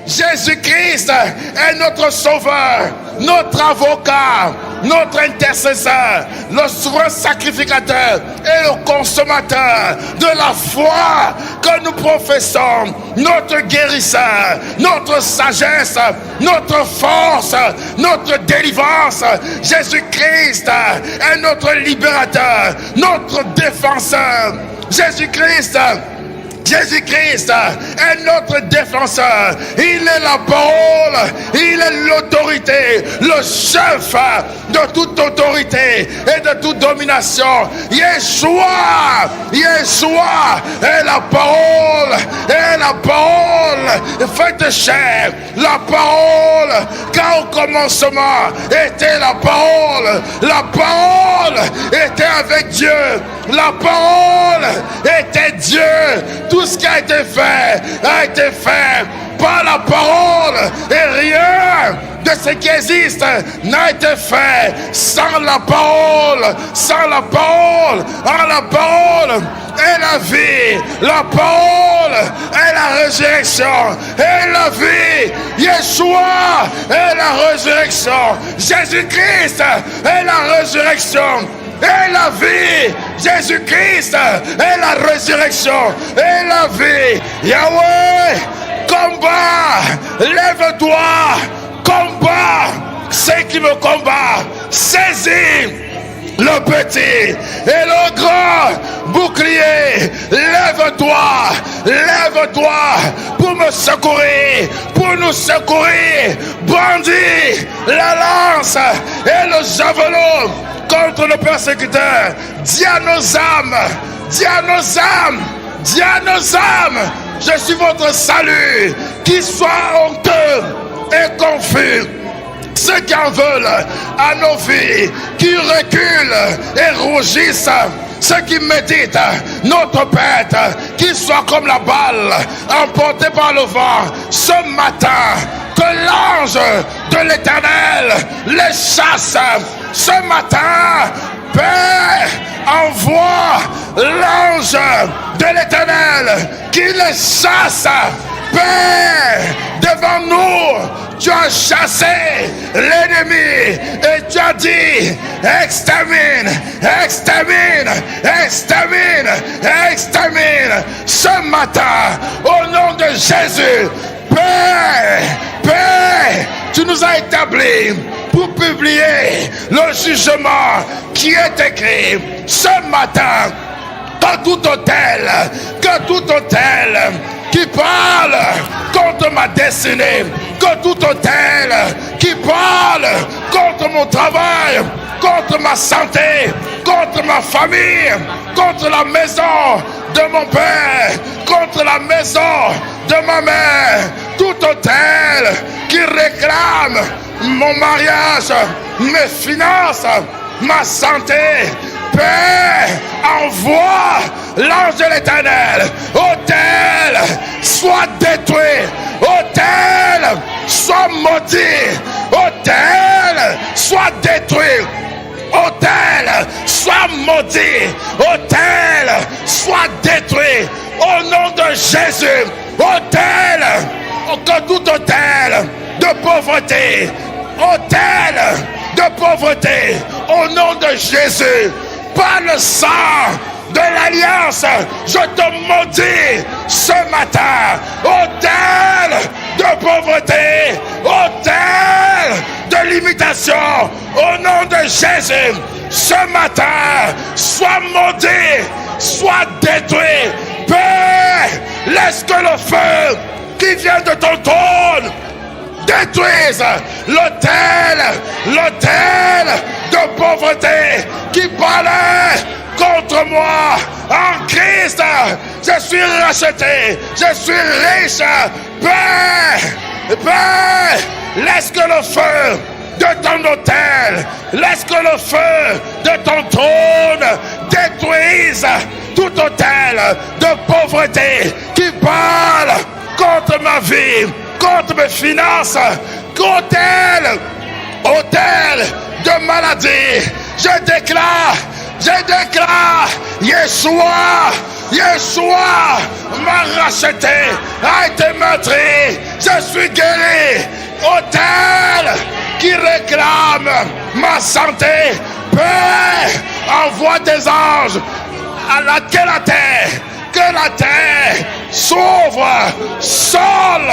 Jésus-Christ est notre sauveur, notre avocat, notre intercesseur, le sacrificateur et le consommateur de la foi que nous professons, notre guérisseur, notre sagesse, notre force, notre délivrance. Jésus-Christ est notre libérateur, notre défenseur. Jésus-Christ est notre défenseur. Il est la parole, il est l'autorité, le chef de toute autorité et de toute domination. Yeshua est la parole, faite chair. La parole, car au commencement était la parole était avec Dieu, la parole était Dieu. Tout ce qui a été fait par la parole, et rien de ce qui existe n'a été fait sans la parole. La parole est la vie, la parole est la résurrection et la vie. Yeshua est la résurrection, Jésus-Christ est la résurrection et la vie. Jésus-Christ est la résurrection et la vie. Yahweh, combat, lève-toi, combat ceux qui me combattent, saisis le petit et le grand bouclier. Lève-toi pour me secourir, pour nous secourir. Brandis la lance et le javelot contre le persécuteur. Dis à nos âmes, je suis votre salut. Qui soit honteux et confus ceux qui en veulent à nos vies, qui reculent et rougissent, ceux qui méditent notre bête, qui soit comme la balle emportée par le vent. Ce matin, que l'ange de l'Éternel les chasse. Ce matin, Père, envoie l'ange de l'Éternel qui les chasse. Père, devant nous, tu as chassé l'ennemi et tu as dit extermine. Ce matin, au nom de Jésus, Père, tu nous as établis pour publier le jugement qui est écrit ce matin. Que tout hôtel qui parle contre ma destinée, que tout hôtel qui parle contre mon travail, contre ma santé, contre ma famille, contre la maison de mon père, contre la maison de ma mère, tout hôtel qui réclame mon mariage, mes finances, ma santé, Père, envoie l'ange de l'Éternel. Hôtel, soit détruit. Hôtel, soit maudit. Hôtel, soit détruit. Hôtel, soit maudit. Hôtel, soit détruit. Au nom de Jésus. Hôtel, que tout hôtel de pauvreté, au nom de Jésus, par le sang de l'alliance, je te maudis ce matin. Hôtel de pauvreté, hôtel de limitation, au nom de Jésus, ce matin, sois maudit, sois détruit. Père, laisse que le feu qui vient de ton trône détruise l'autel de pauvreté qui parlait contre moi. En Christ, je suis racheté, je suis riche. Père, laisse que le feu de ton autel, laisse que le feu de ton trône détruise tout autel de pauvreté qui parle contre ma vie, contre mes finances, hôtel de maladie. Je déclare Yeshua, Yeshua m'a racheté, a été meurtri, je suis guéri. Autel qui réclame ma santé, Père, envoie tes anges que la terre s'ouvre. Sol,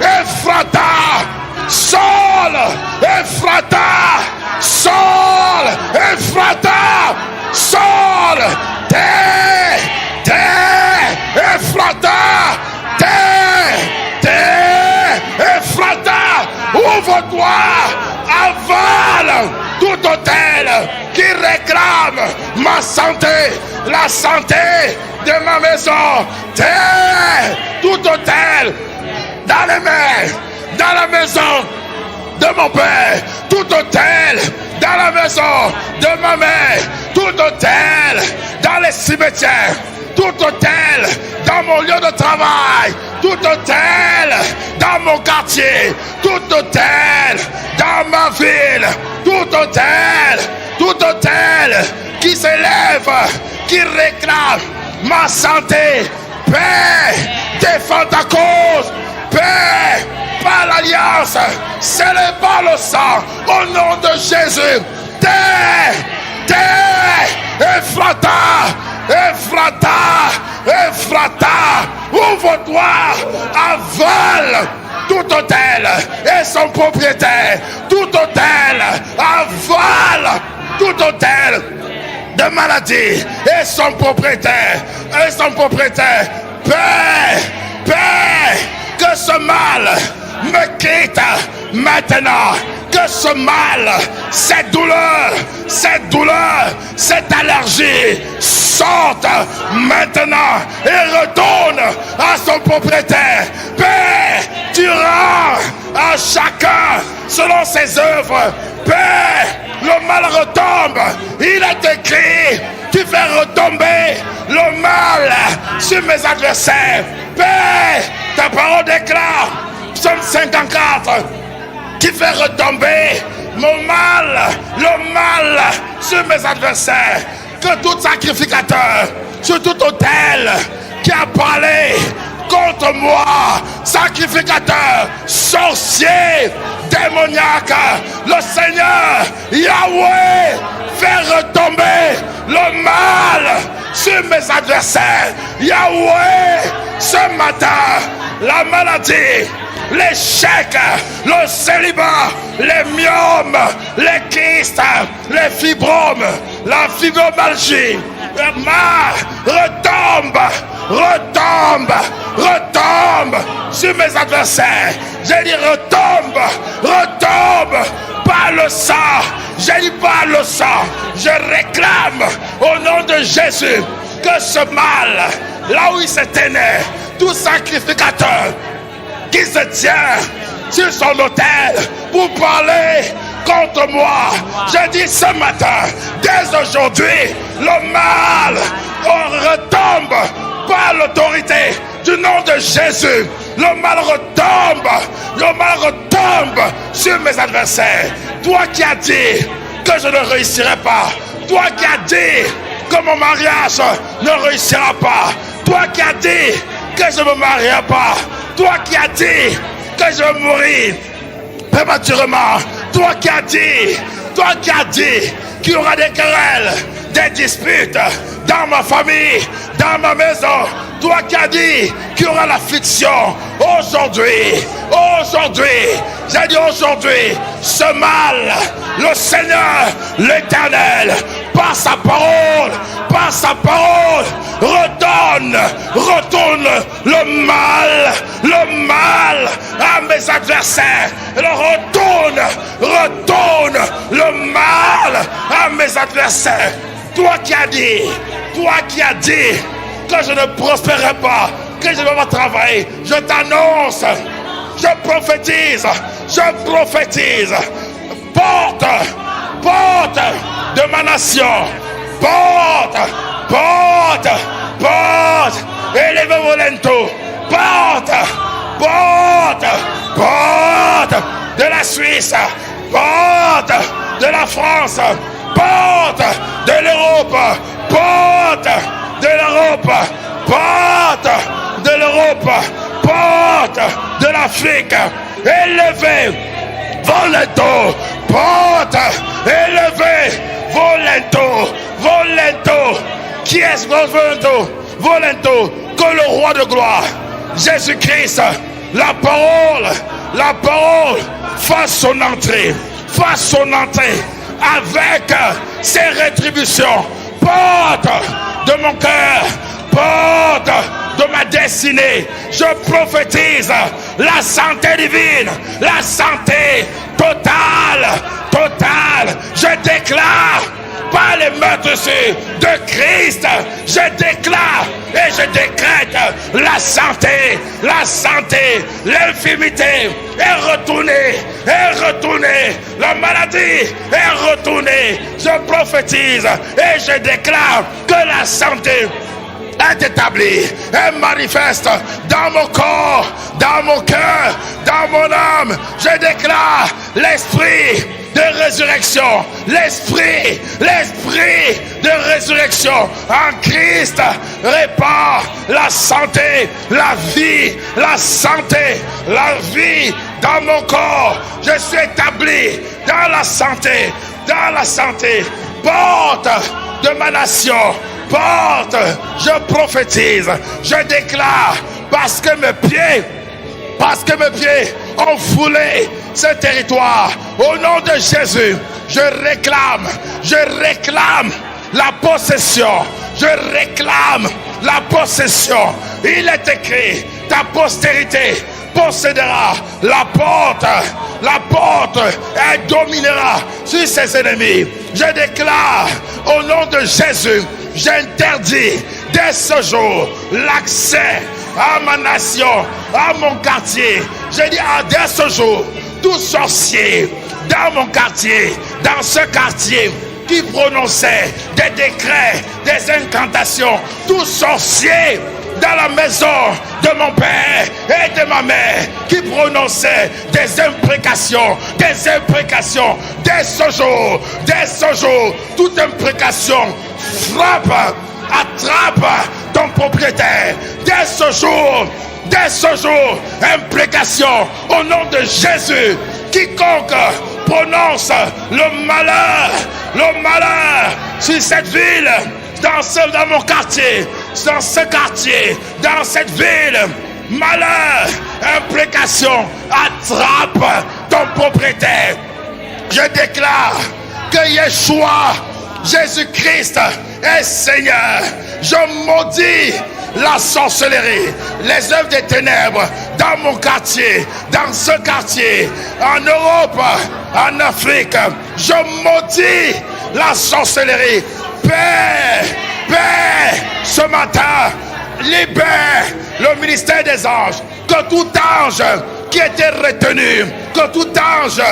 Ephrata, sol, Ephrata, sol, Ephrata, sol, terre, Ephrata, terre, Ephrata, ouvre-toi, avale tout hôtel qui réclame ma santé, la santé de ma maison, terre, tout hôtel dans les mains, dans la maison de mon père, tout hôtel dans la maison de ma mère, tout hôtel dans les cimetières, tout hôtel dans mon lieu de travail, tout hôtel dans mon quartier, tout hôtel dans ma ville, tout hôtel qui s'élève, qui réclame ma santé, Père, défends ta cause, Père, par l'alliance, scellée par le sang, au nom de Jésus, terre, Ephrata, ouvre-toi, avale tout hôtel et son propriétaire, tout hôtel, avale tout hôtel de maladie et son propriétaire, Père, que ce mal me quitte maintenant, que ce mal, cette douleur, cette allergie sorte maintenant et retourne à son propriétaire. Père, tu rends à chacun selon ses œuvres. Père, le mal retombe, il est écrit, tu fais retomber le mal sur mes adversaires. Père, ta parole déclare, Psaume 54, qui fait retomber le mal sur mes adversaires. Que tout sacrificateur, sur tout autel qui a parlé contre moi, sacrificateur, sorcier, démoniaque, le Seigneur Yahweh fait retomber le mal sur mes adversaires. Yahweh, ce matin, la maladie, l'échec, le célibat, les myomes, les kystes, les fibromes, la fibromyalgie, retombe sur mes adversaires. J'ai dit retombe par le sang. J'ai dit par le sang. Je réclame au nom de Jésus que ce mal, là où il s'était né, tout sacrificateur qui se tient sur son autel pour parler contre moi, je dis ce matin, dès aujourd'hui, le mal retombe par l'autorité du nom de Jésus. Le mal retombe sur mes adversaires. Toi qui as dit que je ne réussirai pas, toi qui as dit que mon mariage ne réussira pas, toi qui as dit que je ne me marierai pas, toi qui as dit que je vais mourir prématurément, toi qui as dit qu'il y aura des querelles, des disputes dans ma famille, dans ma maison, toi qui as dit qu'il y aura l'affliction, aujourd'hui, j'ai dit aujourd'hui, ce mal, le Seigneur, l'Éternel, par sa parole, retourne le mal à mes adversaires. Retourne le mal à mes adversaires. Toi qui as dit que je ne prospérerai pas, que je ne vais pas travailler, je t'annonce, je prophétise, porte de ma nation, porte, élevez-vous lento, porte de la Suisse, porte de la France, porte de l'Europe, porte porte de l'Europe, porte de l'Europe, porte de l'Afrique, élevez vos linteaux, porte, élevez vos linteaux, vos linteaux. Qui est-ce vos linteaux? Que le roi de gloire, Jésus-Christ, la parole fasse son entrée avec ses rétributions. Porte de mon cœur, porte de ma destinée, je prophétise la santé divine, la santé totale. Je déclare par les meurtres de Christ, je déclare et je décrète la santé, l'infirmité est retournée, la maladie est retournée. Je prophétise et je déclare que la santé est établie, est manifeste dans mon corps, dans mon cœur, dans mon âme. Je déclare l'esprit de résurrection, l'esprit de résurrection en Christ répand la santé, la vie dans mon corps. Je suis établi dans la santé, porte de ma nation, porte, je prophétise, je déclare, parce que mes pieds ont foulé ce territoire, au nom de Jésus, je réclame la possession, il est écrit, ta postérité possédera la porte, elle dominera sur ses ennemis. Je déclare au nom de Jésus, j'interdis dès ce jour l'accès à ma nation, à mon quartier. Je dis dès ce jour, tout sorcier dans mon quartier, dans ce quartier qui prononçait des décrets, des incantations, tout sorcier dans la maison de mon père et de ma mère qui prononçait des imprécations, dès ce jour, toute imprécation frappe, attrape ton propriétaire, dès ce jour, imprécation au nom de Jésus. Quiconque prononce le malheur sur cette ville, dans mon quartier, dans ce quartier, dans cette ville, malheur, imprécation, attrape ton propriétaire. Je déclare que Yeshua, Jésus-Christ est Seigneur. Je maudis la sorcellerie, les œuvres des ténèbres dans mon quartier, dans ce quartier, en Europe, en Afrique. Je maudis la sorcellerie. Père, ce matin, libère le ministère des anges. Que tout ange qui était retenu, que tout ange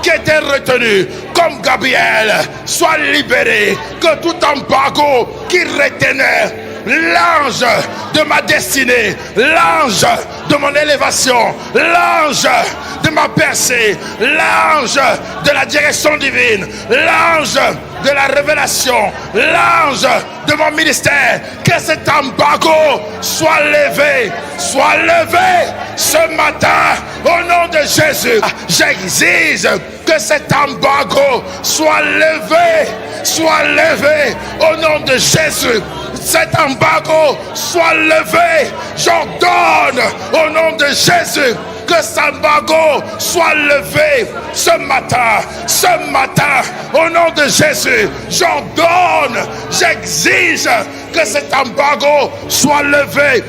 qui était retenu comme Gabriel soit libéré, que tout embargo qui retenait l'ange de ma destinée, l'ange de mon élévation, l'ange de ma percée, l'ange de la direction divine, l'ange de la révélation, l'ange de mon ministère, que cet embargo soit levé ce matin au nom de Jésus. J'exige que cet embargo soit levé au nom de Jésus. Cet embargo soit levé. J'ordonne au nom de Jésus que cet embargo soit levé ce matin, au nom de Jésus. J'ordonne, j'exige que cet embargo soit levé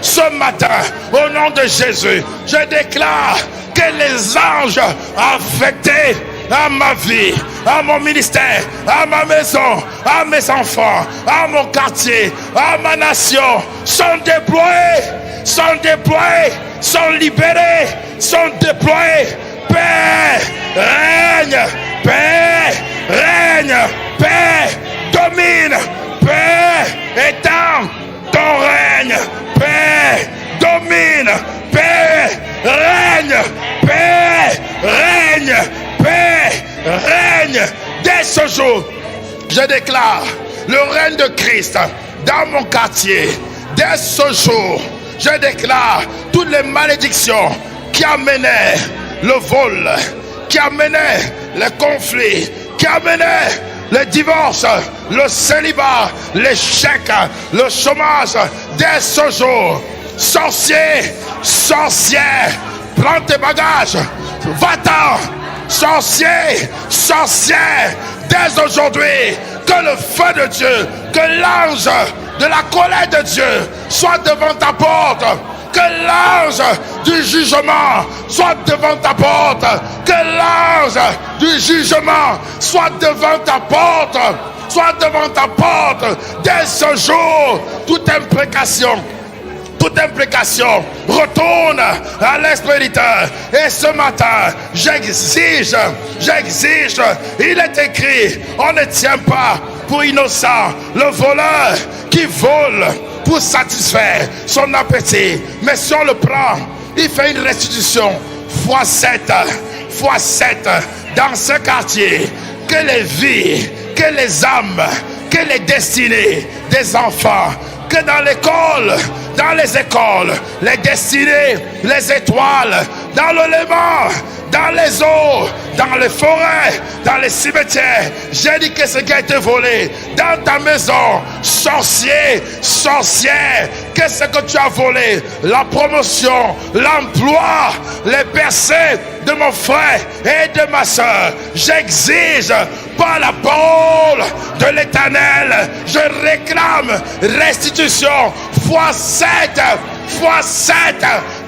ce matin, au nom de Jésus. Je déclare que les anges affectés à ma vie, à mon ministère, à ma maison, à mes enfants, à mon quartier, à ma nation, sont déployés, sont libérés, sont déployés. Paix, règne, paix, domine, paix, étend ton règne, paix, domine, paix, règne, paix, règne, dès ce jour. Je déclare le règne de Christ dans mon quartier. Dès ce jour, je déclare toutes les malédictions qui amenaient le vol, qui amenaient les conflits, qui amenaient les divorces, le célibat, l'échec, le chômage. Dès ce jour, sorcier, sorcière, prends tes bagages, va-t'en, sorcier, sorcière. Dès aujourd'hui, que le feu de Dieu, que l'ange de la colère de Dieu soit devant ta porte, que l'ange du jugement soit devant ta porte, que l'ange du jugement soit devant ta porte, soit devant ta porte. Dès ce jour, toute imprécation retourne à l'expéditeur. Et ce matin, j'exige, il est écrit, on ne tient pas pour innocent le voleur qui vole pour satisfaire son appétit. Mais si on le prend, il fait une restitution fois 7 dans ce quartier. Que les vies, que les âmes, que les destinées des enfants, que dans l'école, dans les écoles, les destinées, les étoiles, dans le Léman, dans les eaux, dans les forêts, dans les cimetières. J'ai dit que ce qui a été volé dans ta maison, sorcier, sorcière, qu'est-ce que tu as volé? La promotion, l'emploi, les percées de mon frère et de ma soeur. J'exige par la parole de l'Éternel, je réclame restitution fois 7, fois 7.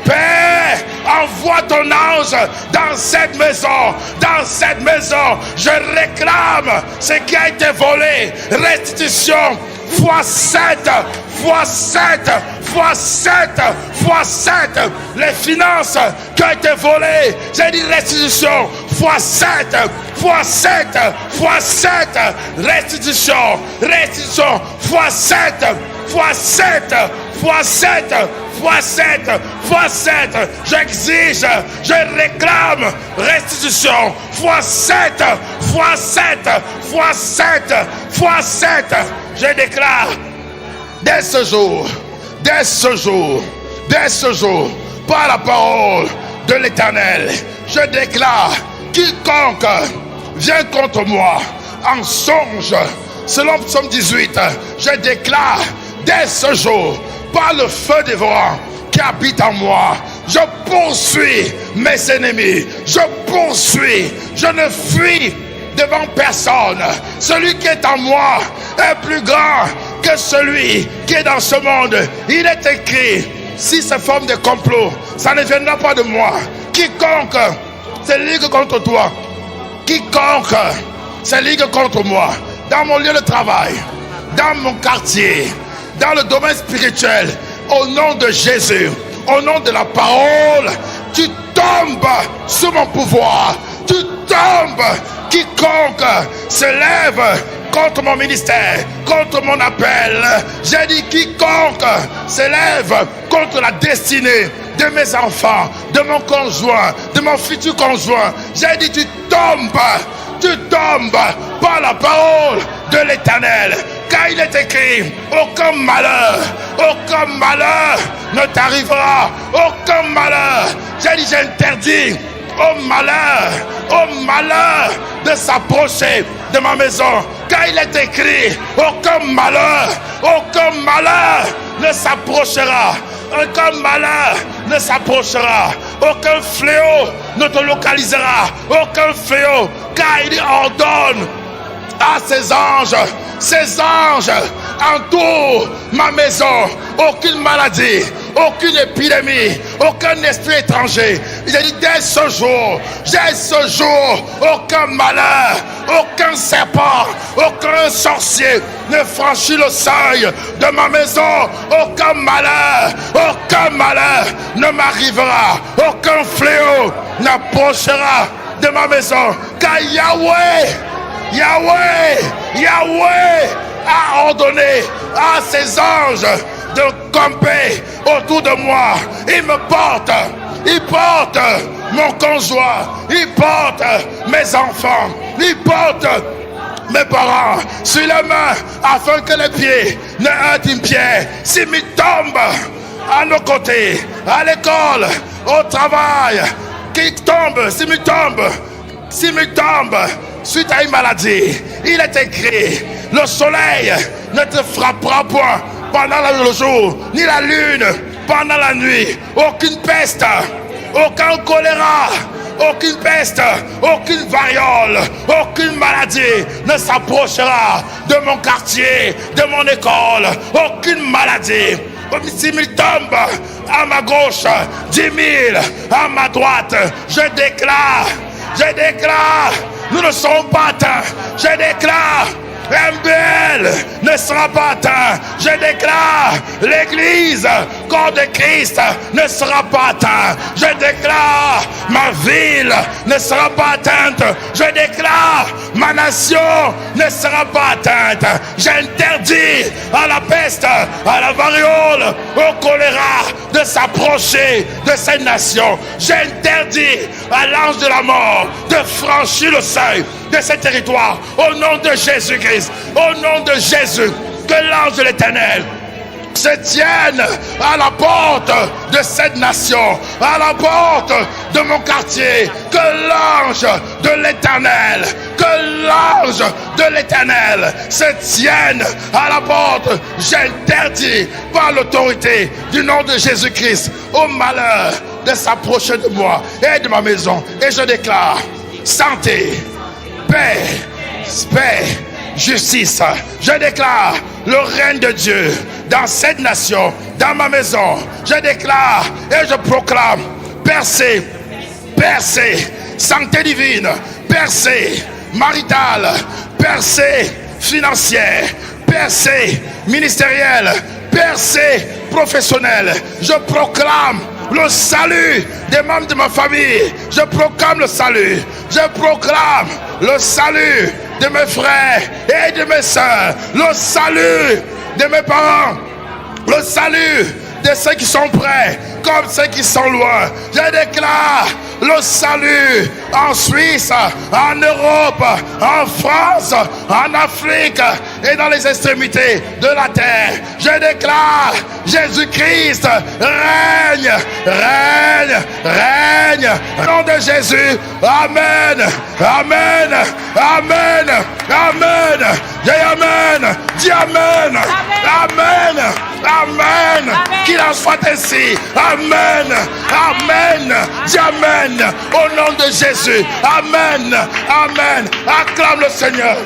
Père, envoie ton ange dans cette maison. Dans cette maison, je réclame ce qui a été volé. Restitution fois 7, fois 7, fois 7, fois 7. Les finances qui ont été volées, j'ai dit restitution fois 7, fois 7, fois 7. Restitution, restitution fois 7, fois 7, fois 7, fois 7, fois 7. J'exige, je réclame restitution fois 7, fois 7, fois 7, fois 7. Je déclare dès ce jour, dès ce jour, dès ce jour, par la parole de l'Éternel, je déclare quiconque vient contre moi en songe, selon Psaume 18, je déclare dès ce jour, par le feu dévorant qui habite en moi, je poursuis mes ennemis, je poursuis, je ne fuis devant personne. Celui qui est en moi est plus grand que celui qui est dans ce monde. Il est écrit, si c'est forme de complot, ça ne viendra pas de moi. Quiconque se ligue contre toi, quiconque se ligue contre moi, dans mon lieu de travail, dans mon quartier, dans le domaine spirituel, au nom de Jésus, au nom de la parole, tu tombes sous mon pouvoir, tu tombes. Quiconque se lève contre mon ministère, contre mon appel, j'ai dit quiconque se lève contre la destinée de mes enfants, de mon conjoint, de mon futur conjoint, j'ai dit tu tombes par la parole de l'Éternel. Car il est écrit, aucun malheur ne t'arrivera, aucun malheur. J'ai dit, j'interdis au malheur de s'approcher de ma maison. Car il est écrit, aucun malheur ne s'approchera. Aucun malheur ne s'approchera, aucun fléau ne te localisera, aucun fléau, car il ordonne à ses anges entourent ma maison. Aucune maladie, aucune épidémie, aucun esprit étranger. Il a dit dès ce jour, aucun malheur, aucun serpent, aucun sorcier ne franchit le seuil de ma maison. Aucun malheur ne m'arrivera, aucun fléau n'approchera de ma maison. Car Yahweh a ordonné à ses anges de camper autour de moi. Il porte mon conjoint, il porte mes enfants, il porte mes parents sur les mains afin que les pieds ne heurtent une pierre. S'ils me tombent à nos côtés, à l'école, au travail, qu'ils tombent, s'ils me tombent suite à une maladie, il est écrit, le soleil ne te frappera point pendant le jour, ni la lune pendant la nuit. Aucune peste, aucun choléra, aucune peste, aucune variole, aucune maladie ne s'approchera de mon quartier, de mon école. Aucune maladie. Si il tombe à ma gauche, 10 000 à ma droite, je déclare, nous ne serons pas atteints. Je déclare, MBL ne sera pas atteint. Je déclare, l'église, corps de Christ, ne sera pas atteint. Je déclare, ma ville ne sera pas atteinte. Je déclare, ma nation ne sera pas atteinte. J'interdis à la peste, à la variole, au choléra de s'approcher de cette nation. J'interdis à l'ange de la mort de franchir le seuil de ce territoire. Au nom de Jésus-Christ, au nom de Jésus, que l'ange de l'Éternel se tienne à la porte de cette nation, à la porte de mon quartier. Que l'ange de l'Éternel, se tienne à la porte. J'interdis par l'autorité du nom de Jésus-Christ au malheur de s'approcher de moi et de ma maison. Et je déclare santé, paix, justice. Je déclare le règne de Dieu dans cette nation, dans ma maison. Je déclare et je proclame percée, santé divine, percée maritale, percée financière, percée ministérielle, percée professionnelle. Je proclame le salut des membres de ma famille. Je proclame le salut. Je proclame le salut de mes frères et de mes soeurs. Le salut de mes parents. Le salut de ceux qui sont près comme ceux qui sont loin. Je déclare le salut en Suisse, en Europe, en France, en Afrique et dans les extrémités de la terre. Je déclare Jésus-Christ règne. Au nom de Jésus, amen. Dis amen. Dis amen. Amen. Qu'il en soit ainsi. Amen. Dis amen. Au nom de Jésus. Amen. Acclame le Seigneur.